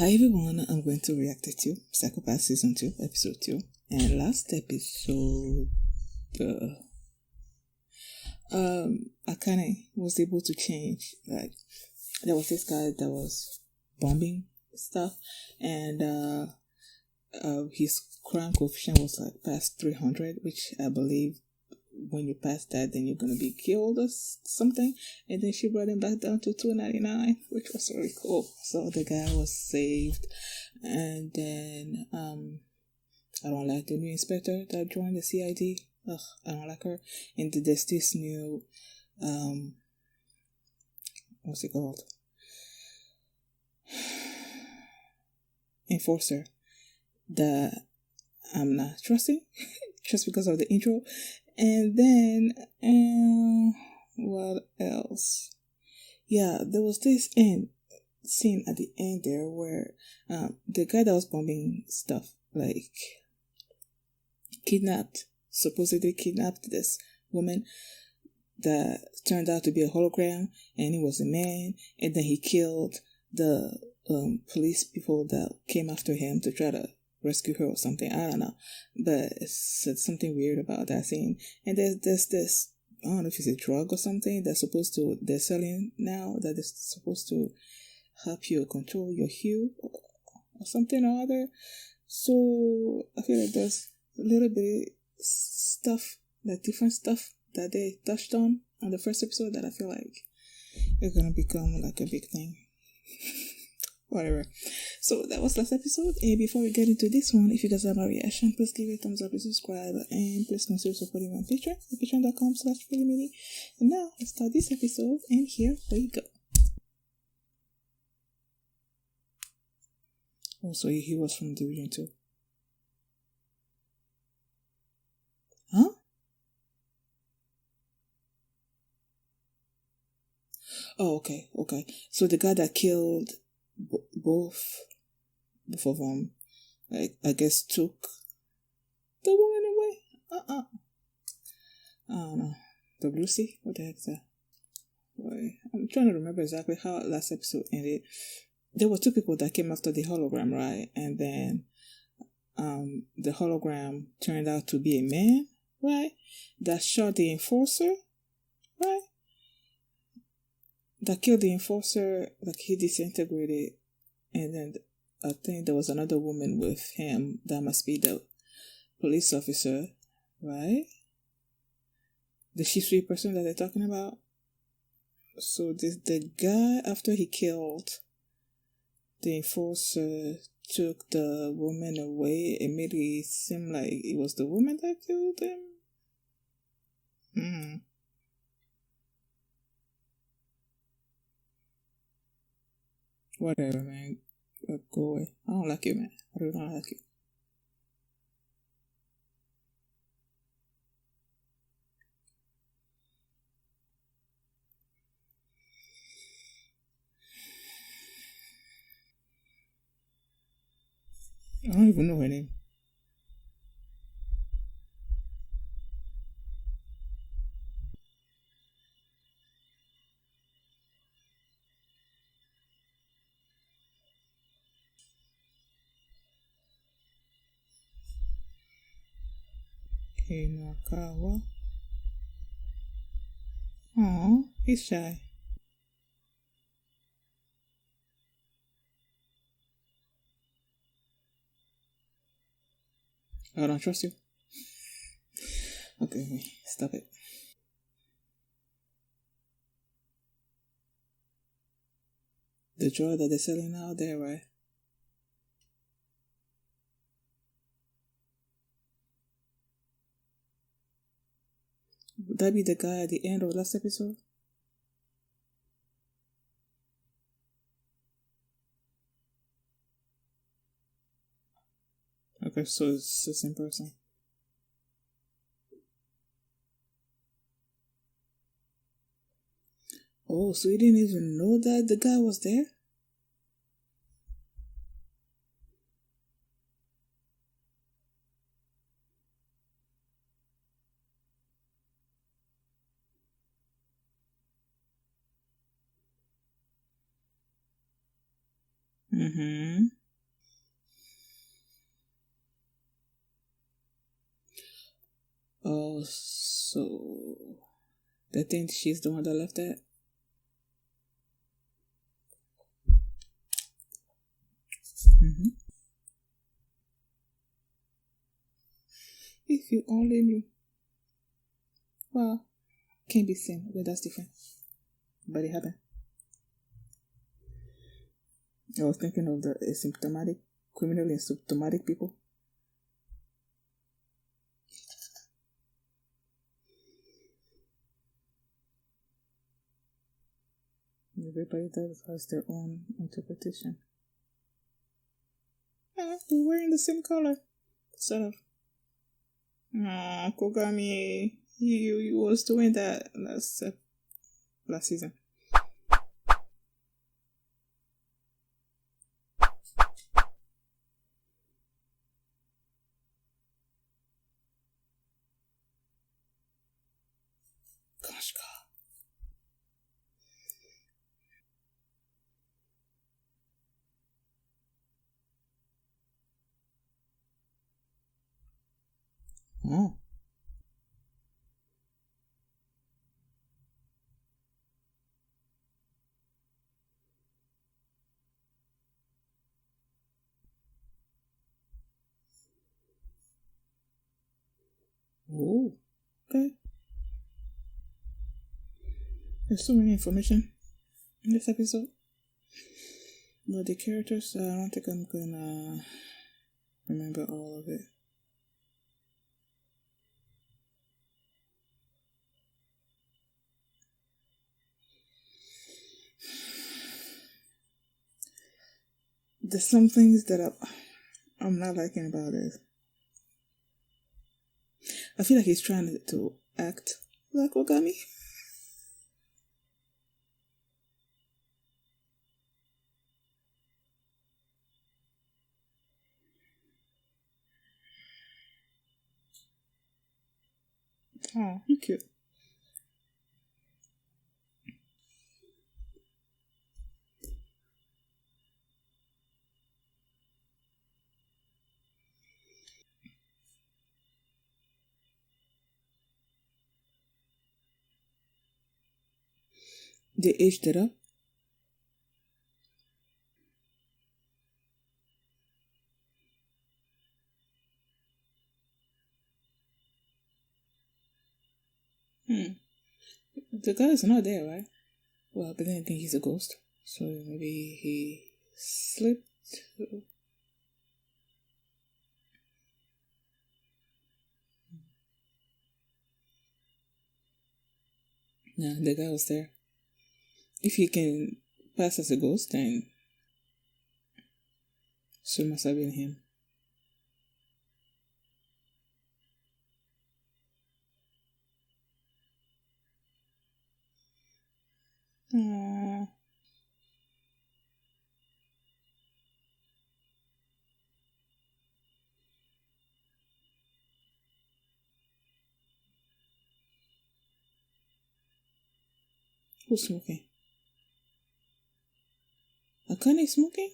Hi everyone, I'm going to react to Psychopath Season 2, Episode 2. And last episode, I kind of was able to change. Like, there was this guy that was bombing stuff, and his crime coefficient was like past 300, which I believe when you pass that, then you're gonna be killed or something. And then she brought him back down to 299, which was really cool. So the guy was saved. And then I don't like the new inspector that joined the CID. Ugh, I don't like her. And there's this new what's it called? Enforcer that I'm not trusting just because of the intro. And then what else? Yeah, there was this scene at the end there where the guy that was bombing stuff, like, supposedly kidnapped this woman that turned out to be a hologram, and he was a man, and then he killed the police people that came after him to try to rescue her or something. I don't know, but it's something weird about that scene. And there's this, I don't know if it's a drug or something they're selling now, that is supposed to help you control your hue or something or other. So I feel like there's a little bit stuff, like different stuff that they touched on the first episode that I feel like it's gonna become like a big thing. Whatever. So that was last episode. And before we get into this one, if you guys have a reaction, please give it a thumbs up and subscribe. And please consider supporting my Patreon at patreon.com/PhillyMini. And now let's start this episode. And here we go. Oh, so he was from Division 2. Huh? Oh, okay. So the guy that killed both of them, like, I guess took the woman away. I don't know. WC? What the heck is that? Wait, I'm trying to remember exactly how last episode ended. There were two people that came after the hologram, right? And then the hologram turned out to be a man, right? That shot the enforcer, right? That killed the enforcer, like he disintegrated. And then I think there was another woman with him. That must be the police officer, right? The sweet person that they're talking about. So the guy, after he killed the enforcer, took the woman away. It made it seem like it was the woman that killed him. Whatever, man. Go away. I don't like you, man. I do not like you. I don't even know her name. Hinakawa. Aw, he's shy. I don't trust you. Okay, stop it. The drug that they're selling out there, right? Would that be the guy at the end of last episode? Okay, so it's the same person. Oh, so you didn't even know that the guy was there? Mm-hmm. Oh, so they think she's the one that left that? Mm-hmm. If you only knew. Well, can't be seen, but that's different. But it happened. I was thinking of the asymptomatic, criminally asymptomatic people. Everybody has their own interpretation. We're wearing the same color. Sort of. Aw, Kogami, you was doing that last season. Gosh, God. Oh. Oh. Okay. There's so many information in this episode. But the characters, I don't think I'm gonna remember all of it. There's some things that I'm not liking about it. I feel like he's trying to act like Ogami. Oh, you're cute. They aged it up. The guy is not there, right? Well, but then I think he's a ghost. So maybe he slipped. No, the guy was there. If he can pass as a ghost, then so it must have been him. Aww. Who's smoking? Akane smoking?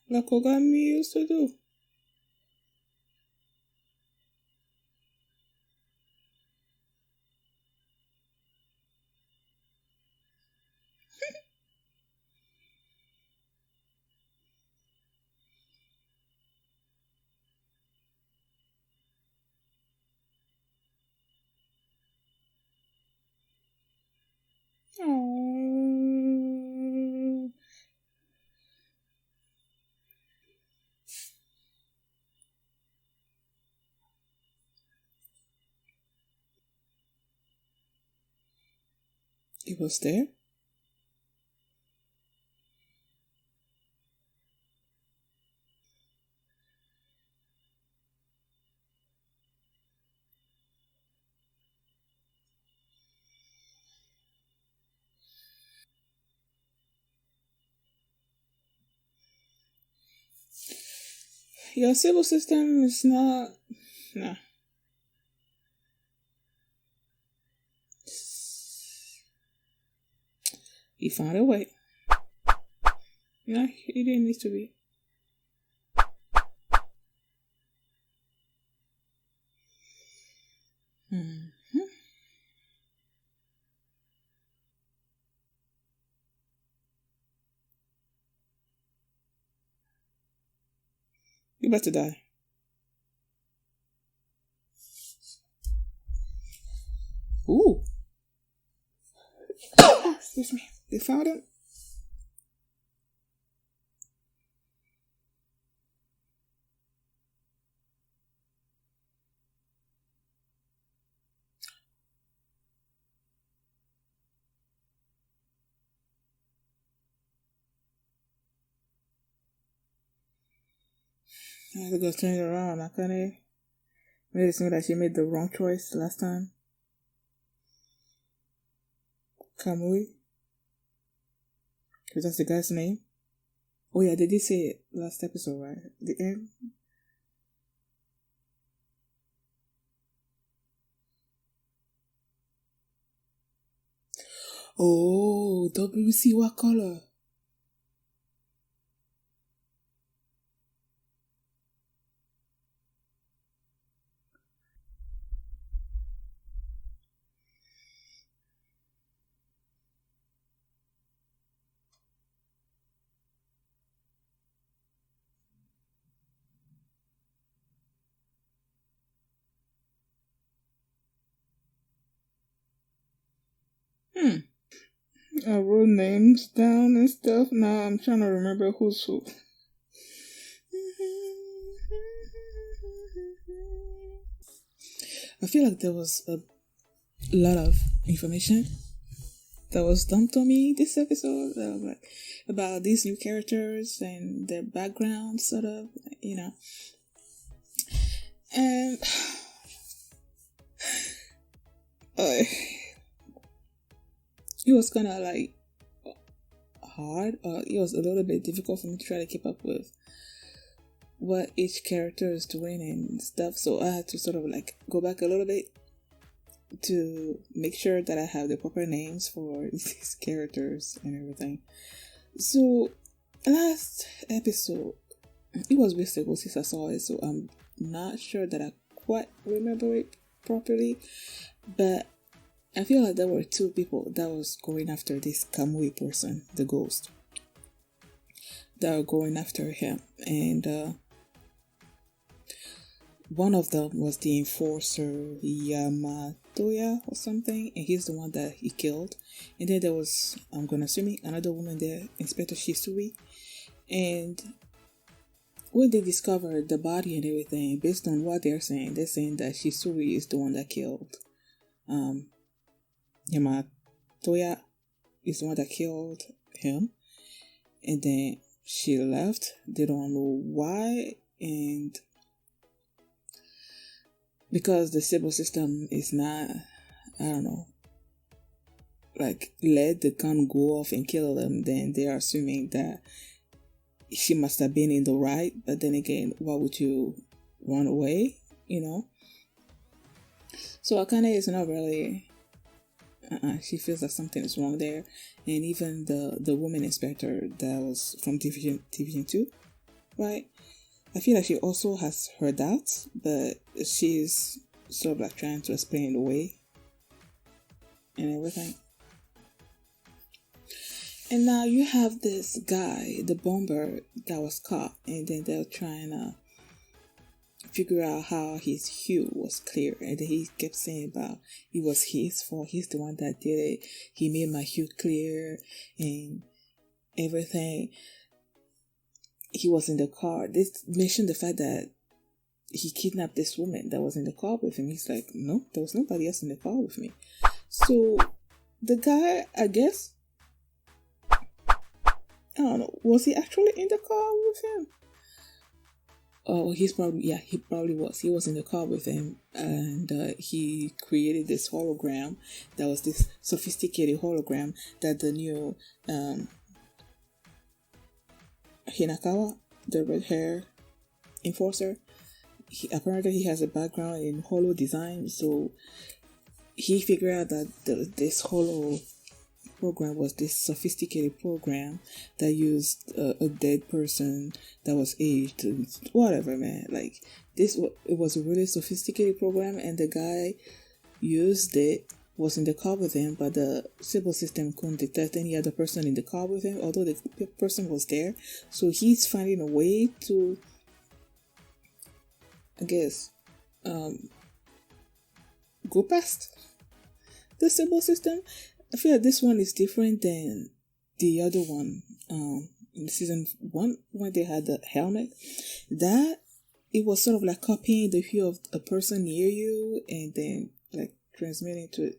Like Ogami used to do. Aww. He was there? Your civil system is not. Nah. He found a way. No, it didn't need to be. Hmm. You about to die. Ooh. Excuse me. They found him. I have to go turn it around. I kind of made it seem that she made the wrong choice last time. Kamui. Because that's the guy's name. Oh yeah, they did say it last episode, right? The end. Oh, WC what color? I wrote names down and stuff. Now I'm trying to remember who's who. I feel like there was a lot of information that was dumped on me this episode, like about these new characters and their background, sort of, and it was kind of like hard. It was a little bit difficult for me to try to keep up with what each character is doing and stuff. So I had to sort of like go back a little bit to make sure that I have the proper names for these characters and everything. So last episode, it was weeks ago since I saw it, so I'm not sure that I quite remember it properly, but I feel like there were two people that was going after this Kamui person, the ghost, that were going after him, and one of them was the enforcer Yamatoya or something, and he's the one that he killed. And then there was, I'm gonna assume, another woman there, Inspector Shisui. And when they discovered the body and everything, based on what they're saying that Shisui is the one that killed Yamatoya, is the one that killed him. And then she left. They don't know why, and because the civil system is not, I don't know, like let the gun go off and kill them, then they are assuming that she must have been in the right. But then again, why would you run away, So Akane is not really, she feels that something is wrong there. And even the woman inspector that was from Division 2, right? I feel like she also has her doubts, but she's sort of like trying to explain it away and everything. And now you have this guy, the bomber, that was caught, and then they're trying to figure out how his hue was clear. And then he kept saying about it was his fault, he's the one that did it, he made my hue clear and everything. He was in the car. They mentioned the fact that he kidnapped this woman that was in the car with him. He's like, no, there was nobody else in the car with me. So the guy, I guess, I don't know, was he actually in the car with him? Oh, he probably was. He was in the car with him, and he created this hologram. That was this sophisticated hologram that the new Hinakawa, the red hair enforcer, apparently he has a background in holo design, so he figured out that this holo program was this sophisticated program that used a dead person that was aged, whatever, man. Like it was a really sophisticated program, and the guy used it, was in the car with him, but the civil system couldn't detect any other person in the car with him, although the person was there. So he's finding a way to, I guess, go past the civil system. I feel like this one is different than the other one. In season 1, when they had the helmet, that it was sort of like copying the hue of a person near you, and then like transmitting it to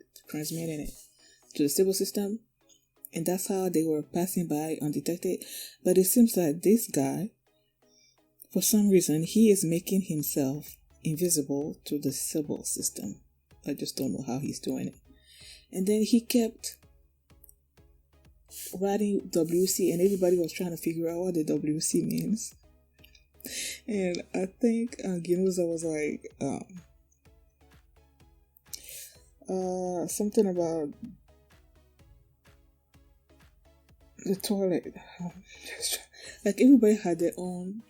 the civil system, and that's how they were passing by undetected. But it seems like this guy, for some reason, he is making himself invisible to the civil system. I just don't know how he's doing it. And then he kept writing WC, and everybody was trying to figure out what the WC means. And I think Ginuza was like, something about the toilet. Like everybody had their own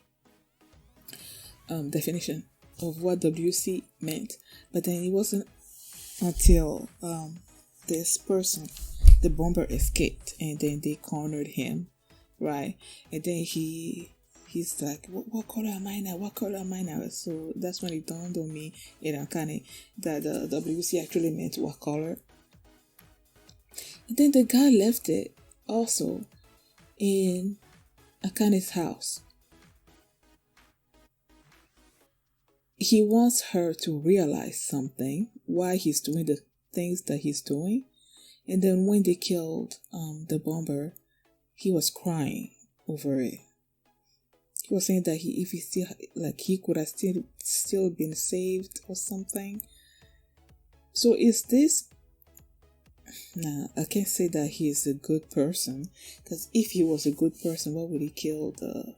definition of what WC meant, but then it wasn't until this person, the bomber, escaped, and then they cornered him, right? And then he's like, what color am I now? What color am I now? So that's when it dawned on me in Akane that the WC actually meant what color. And then the guy left it also in Akane's house. He wants her to realize something, why he's doing the things that he's doing. And then when they killed the bomber, he was crying over it. He was saying that he could have still been saved or something. So is this? Nah, I can't say that he is a good person, because if he was a good person, why would he kill the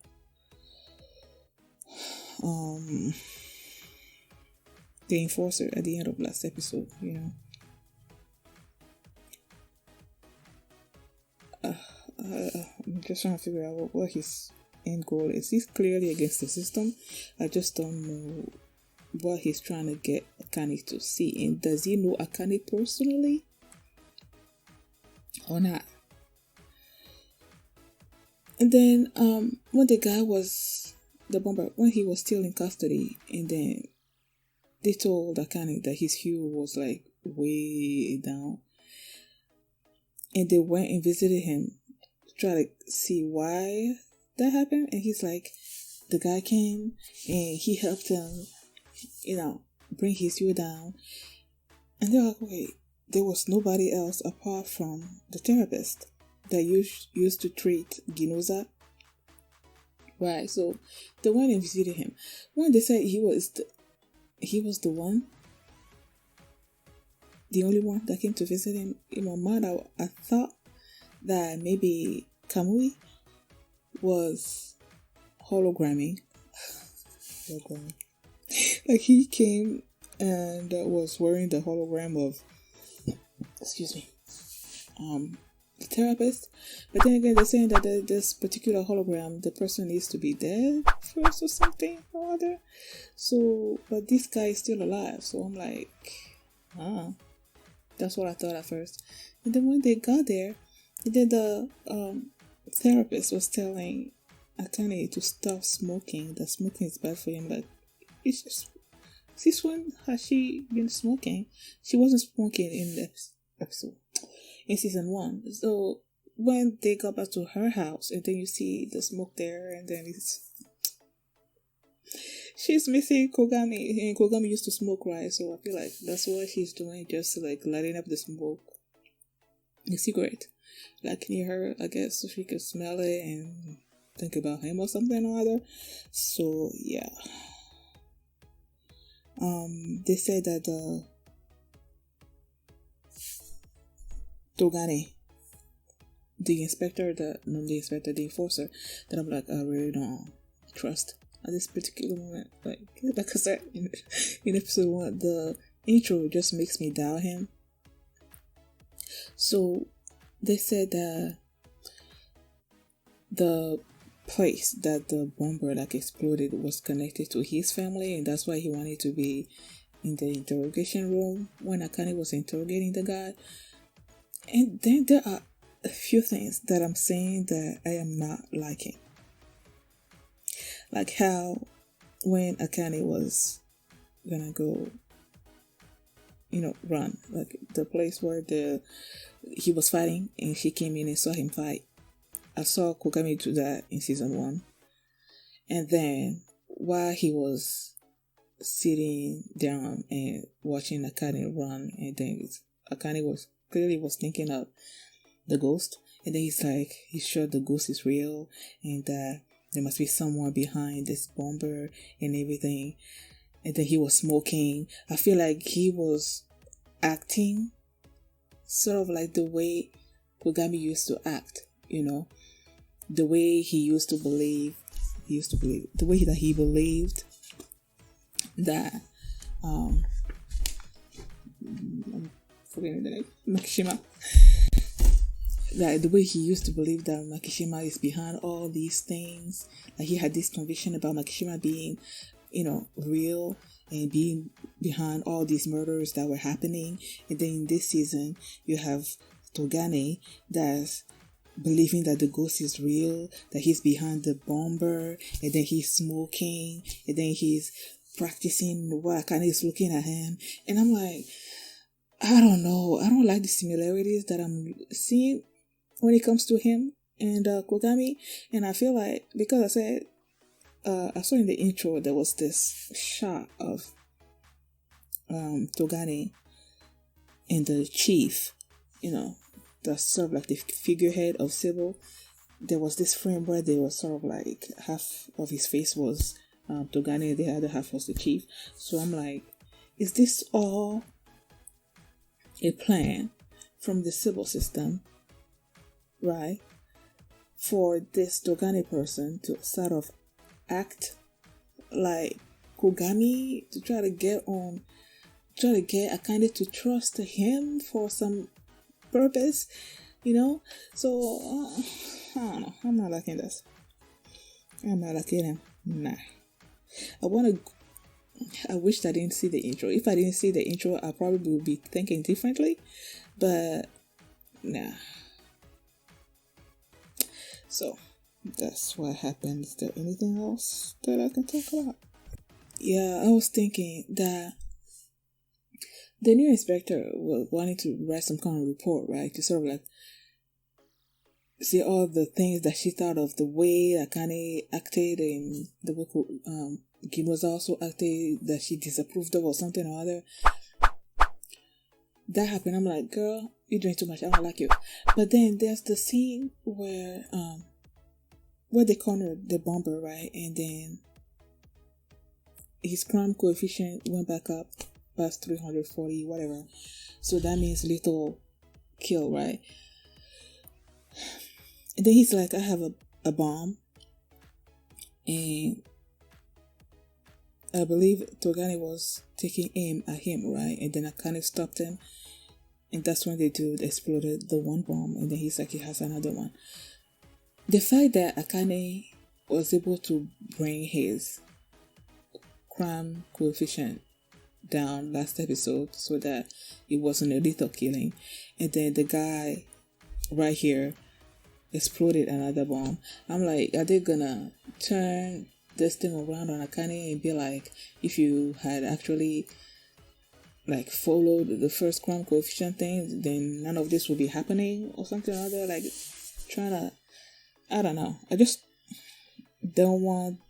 enforcer at the end of last episode? You know. I'm just trying to figure out what his end goal is. He's clearly against the system. I just don't know what he's trying to get Akane to see. And does he know Akane personally or not? And then when the guy was the bomber, when he was still in custody, and then they told Akane that his hue was like way down, and they went and visited him to try to see why that happened. And he's like, the guy came and he helped him, bring his hue down. And they're like, wait, there was nobody else apart from the therapist that used to treat Ginuza, right? So they went and visited him. When they said he was the one, the only one that came to visit him, in my mind, I thought that maybe Kamui was hologramming. Like he came and was wearing the hologram of, the therapist. But then again, they're saying that this particular hologram, the person needs to be dead first or something or other. So, but this guy is still alive. So I'm like, that's what I thought at first. And then when they got there, then the therapist was telling Akane to stop smoking, that smoking is bad for him. Like, it's just, since when has she been smoking? She wasn't smoking in the episode, in season 1. So when they got back to her house, and then you see the smoke there, and then she's missing Kogami, and Kogami used to smoke, right? So I feel like that's what she's doing, just like lighting up the smoke, the cigarette, like near her, I guess, so she could smell it and think about him or something or other. So yeah, they said that Togane, the enforcer, that I'm like, I really don't trust at this particular moment. Like I said in episode 1, the intro just makes me doubt him. So they said that the place that the bomber like exploded was connected to his family, and that's why he wanted to be in the interrogation room when Akane was interrogating the guy. And then there are a few things that I'm saying that I am not liking. Like how when Akane was gonna go, run, like the place where he was fighting and she came in and saw him fight. I saw Kogami do that in season 1. And then while he was sitting down and watching Akane run, and then Akane was thinking of the ghost, and then he's sure the ghost is real and that there must be someone behind this bomber and everything. And then he was smoking. I feel like he was acting sort of like the way Kogami used to act, the way he used to believe, the way that he believed that, I'm forgetting the name, Makishima, that the way he used to believe that Makishima is behind all these things, like he had this conviction about Makishima being, real and being behind all these murders that were happening. And then in this season, you have Togane that's believing that the ghost is real, that he's behind the bomber, and then he's smoking, and then he's practicing what Akane is looking at him. And I'm like, I don't know. I don't like the similarities that I'm seeing when it comes to him and Kogami. And I feel like, because I said, I saw in the intro there was this shot of Togane and the chief, that's sort of like the figurehead of Sybil. There was this frame where they were sort of like half of his face was Togane, the other half was the chief. So I'm like, is this all a plan from the Sybil system, right? For this Togane person to sort of act like Kogami, to try to get Akane to trust him for some purpose, So I don't know. I'm not liking this. I'm not liking him. Nah. I wish I didn't see the intro. If I didn't see the intro, I probably would be thinking differently. But nah. So that's what happened. Is there anything else that I can talk about? Yeah, I was thinking that the new inspector was wanting to write some kind of report, right? To sort of like see all the things that she thought of, the way Akane acted and the way Gimoza also acted that she disapproved of or something or other. That happened. I'm like, girl, you're doing too much. I don't like you. But then there's the scene where they cornered the bomber, right? And then his crime coefficient went back up past 340, whatever. So that means lethal kill, right? And then he's like, I have a bomb. And I believe Togane was taking aim at him, right? And then Akane stopped him. And that's when they exploded the one bomb. And then he's like, he has another one. The fact that Akane was able to bring his crime coefficient down last episode so that it wasn't a lethal killing. And then the guy right here exploded another bomb. I'm like, are they gonna turn this thing around on Akane and be like, if you had actually like followed the first crime coefficient thing, then none of this would be happening or something or other? Like trying to, I don't know. I just don't want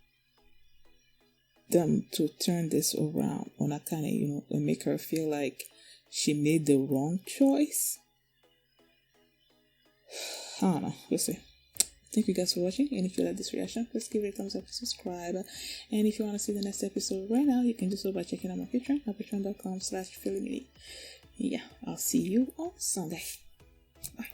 them to turn this around on Akane, and make her feel like she made the wrong choice. I don't know. We'll see. Thank you guys for watching. And if you like this reaction, please give it a thumbs up, subscribe. And if you want to see the next episode right now, you can do so by checking out my Patreon at patreon.com/feelingme. Yeah, I'll see you on Sunday. Bye.